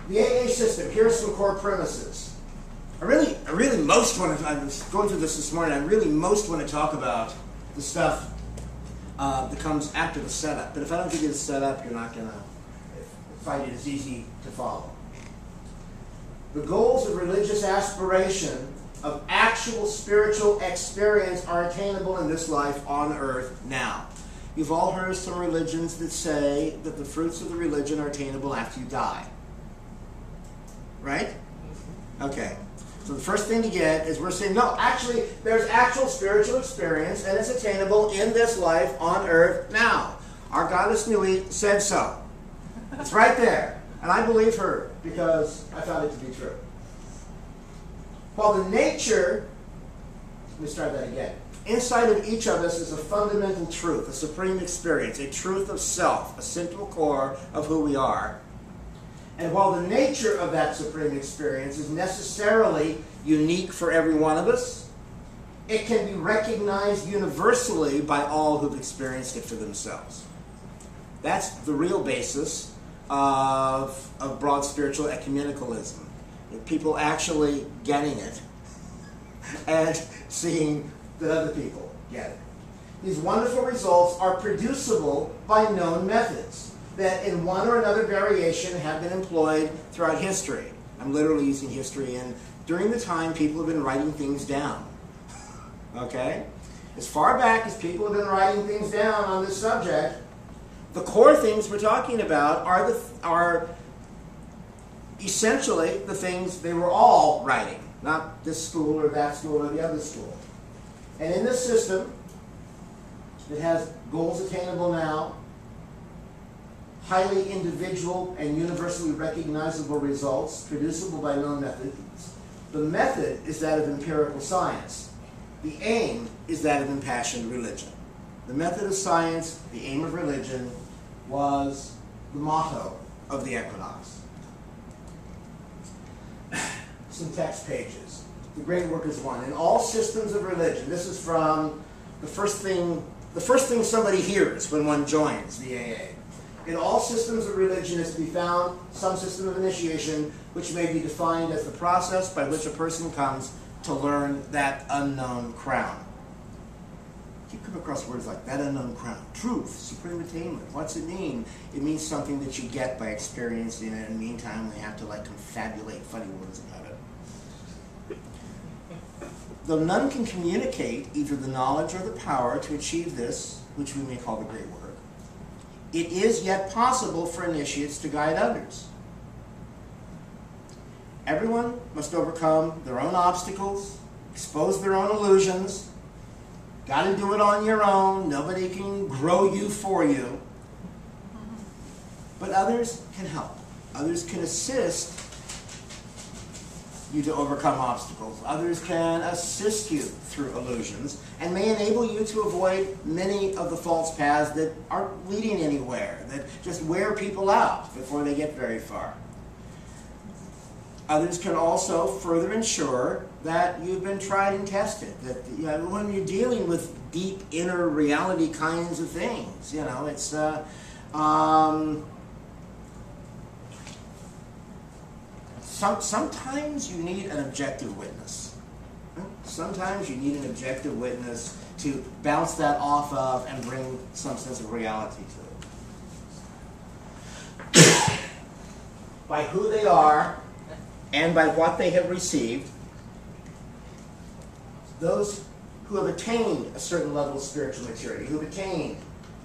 The AA system, here are some core premises. I really most want to, I was going through this morning, I really most want to talk about the stuff that comes after the setup. But if I don't give you the setup, you're not going to find it as easy to follow. The goals of religious aspiration of actual spiritual experience are attainable in this life on earth now. You've all heard of some religions that say that the fruits of the religion are attainable after you die. Right? Okay. So the first thing to get is we're saying, no, actually, there's actual spiritual experience, and it's attainable in this life on earth now. Our goddess Nui said so. It's right there. And I believe her because I found it to be true. While the nature, let me start that again. Inside of each of us is a fundamental truth, a supreme experience, a truth of self, a central core of who we are. And while the nature of that supreme experience is necessarily unique for every one of us, it can be recognized universally by all who've experienced it for themselves. That's the real basis of broad spiritual ecumenicalism. People actually getting it and seeing that other people get it. These wonderful results are producible by known methods that in one or another variation have been employed throughout history. I'm literally using history, and during the time people have been writing things down. Okay? As far back as people have been writing things down on this subject, the core things we're talking about are essentially the things they were all writing, not this school or that school or the other school. And in this system, it has goals attainable now, highly individual and universally recognizable results producible by known methods. The method is that of empirical science. The aim is that of impassioned religion. The method of science, the aim of religion, was the motto of the equinox. Some text pages. The great work is one. In all systems of religion, this is from the first thing somebody hears when one joins the AA. In all systems of religion is to be found some system of initiation which may be defined as the process by which a person comes to learn that unknown crown. You come across words like that unknown crown, truth, supreme attainment. What's it mean? It means something that you get by experiencing it. In the meantime, we have to confabulate funny words about it. Though none can communicate either the knowledge or the power to achieve this, which we may call the great work, it is yet possible for initiates to guide others. Everyone must overcome their own obstacles, expose their own illusions. Got to do it on your own. Nobody can grow you for you. But others can help. Others can assist you to overcome obstacles. Others can assist you through illusions and may enable you to avoid many of the false paths that aren't leading anywhere, that just wear people out before they get very far. Others can also further ensure that you've been tried and tested, that when you're dealing with deep inner reality kinds of things, it's sometimes you need an objective witness. Sometimes you need an objective witness to bounce that off of and bring some sense of reality to it. By who they are and by what they have received, those who have attained a certain level of spiritual maturity, who have attained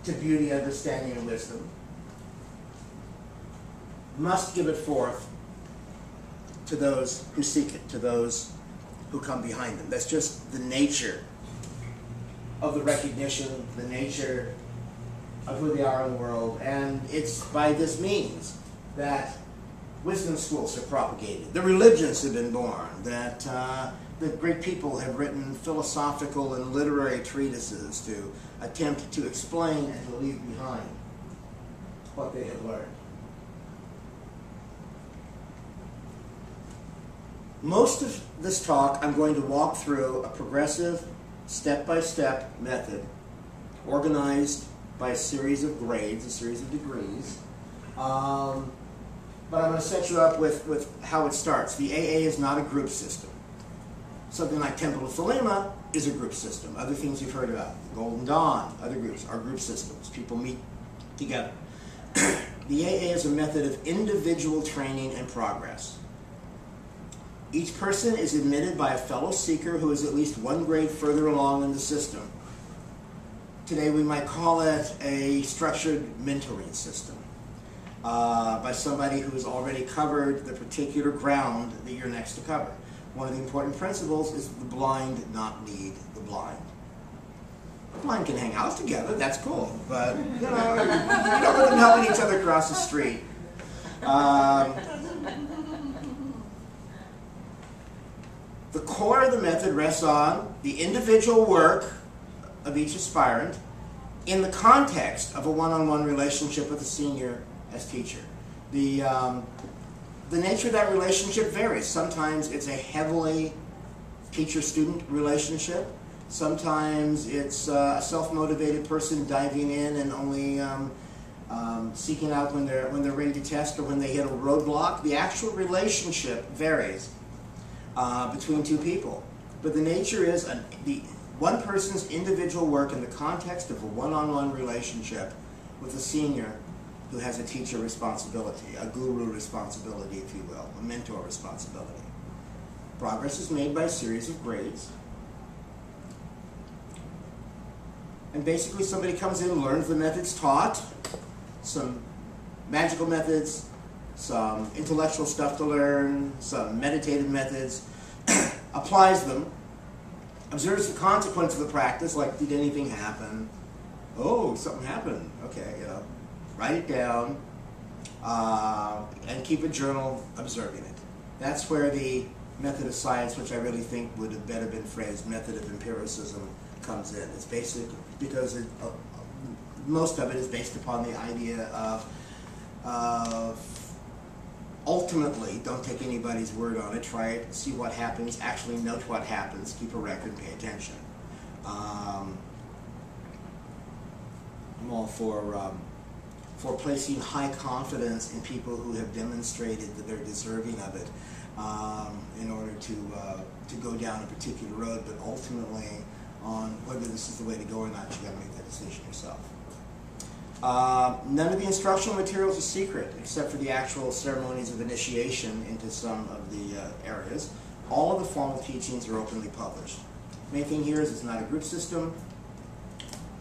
to beauty, understanding, and wisdom, must give it forth to those who seek it, to those who come behind them. That's just the nature of the recognition, the nature of who they are in the world, and it's by this means that wisdom schools are propagated, the religions have been born, that the great people have written philosophical and literary treatises to attempt to explain and to leave behind what they have learned. Most of this talk, I'm going to walk through a progressive, step-by-step method organized by a series of grades, a series of degrees, but I'm going to set you up with how it starts. The AA is not a group system. Something like Temple of Thelema is a group system. Other things you've heard about, Golden Dawn, other groups are group systems. People meet together. The AA is a method of individual training and progress. Each person is admitted by a fellow seeker who is at least one grade further along in the system. Today we might call it a structured mentoring system, by somebody who has already covered the particular ground that you're next to cover. One of the important principles is the blind not lead the blind. The blind can hang out together, that's cool, but you know, you don't want them helping each other cross the street. The core of the method rests on the individual work of each aspirant in the context of a one-on-one relationship with a senior as teacher. The nature of that relationship varies. Sometimes it's a heavily teacher-student relationship. Sometimes it's a self-motivated person diving in and only seeking out when they're ready to test or when they hit a roadblock. The actual relationship varies between two people. But the nature is one person's individual work in the context of a one-on-one relationship with a senior who has a teacher responsibility, a guru responsibility, if you will, a mentor responsibility. Progress is made by a series of grades. And basically somebody comes in, learns the methods taught, some magical methods, some intellectual stuff to learn, some meditative methods, applies them, observes the consequence of the practice, like did anything happen? Oh, something happened. Okay, you know, write it down, and keep a journal observing it. That's where the method of science, which I really think would have better been phrased method of empiricism, comes in. It's basic because most of it is based upon the idea of ultimately, don't take anybody's word on it, try it, see what happens, actually note what happens, keep a record, pay attention. I'm all for placing high confidence in people who have demonstrated that they're deserving of it in order to go down a particular road, but ultimately on whether this is the way to go or not, you got to make that decision yourself. None of the instructional materials are secret, except for the actual ceremonies of initiation into some of the areas. All of the formal teachings are openly published. Main thing here is it's not a group system.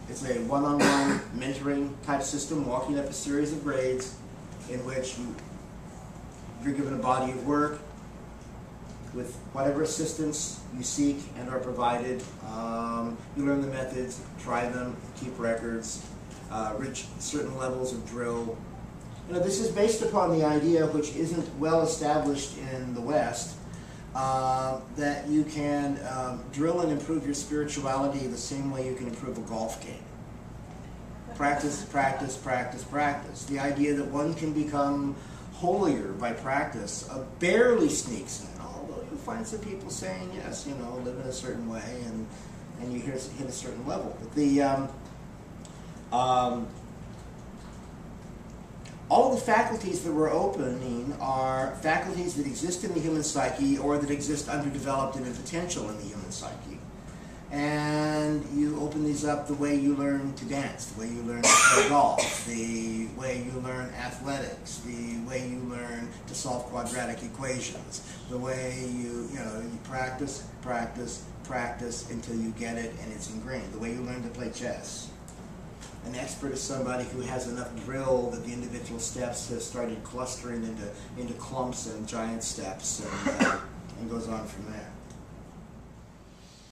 It's a one-on-one mentoring type system, walking up a series of grades in which you're given a body of work with whatever assistance you seek and are provided. You learn the methods, try them, keep records, reach certain levels of drill. You know, this is based upon the idea, which isn't well established in the West, that you can drill and improve your spirituality the same way you can improve a golf game. Practice, practice, practice, practice. The idea that one can become holier by practice barely sneaks in, although you find some people saying, yes, you know, live in a certain way and you hit a certain level. But the all of the faculties that we're opening are faculties that exist in the human psyche or that exist underdeveloped and in potential in the human psyche. And you open these up the way you learn to dance, the way you learn to play golf, the way you learn athletics, the way you learn to solve quadratic equations, the way you practice, practice, practice until you get it and it's ingrained, the way you learn to play chess. An expert is somebody who has enough drill that the individual steps have started clustering into clumps and giant steps and goes on from there.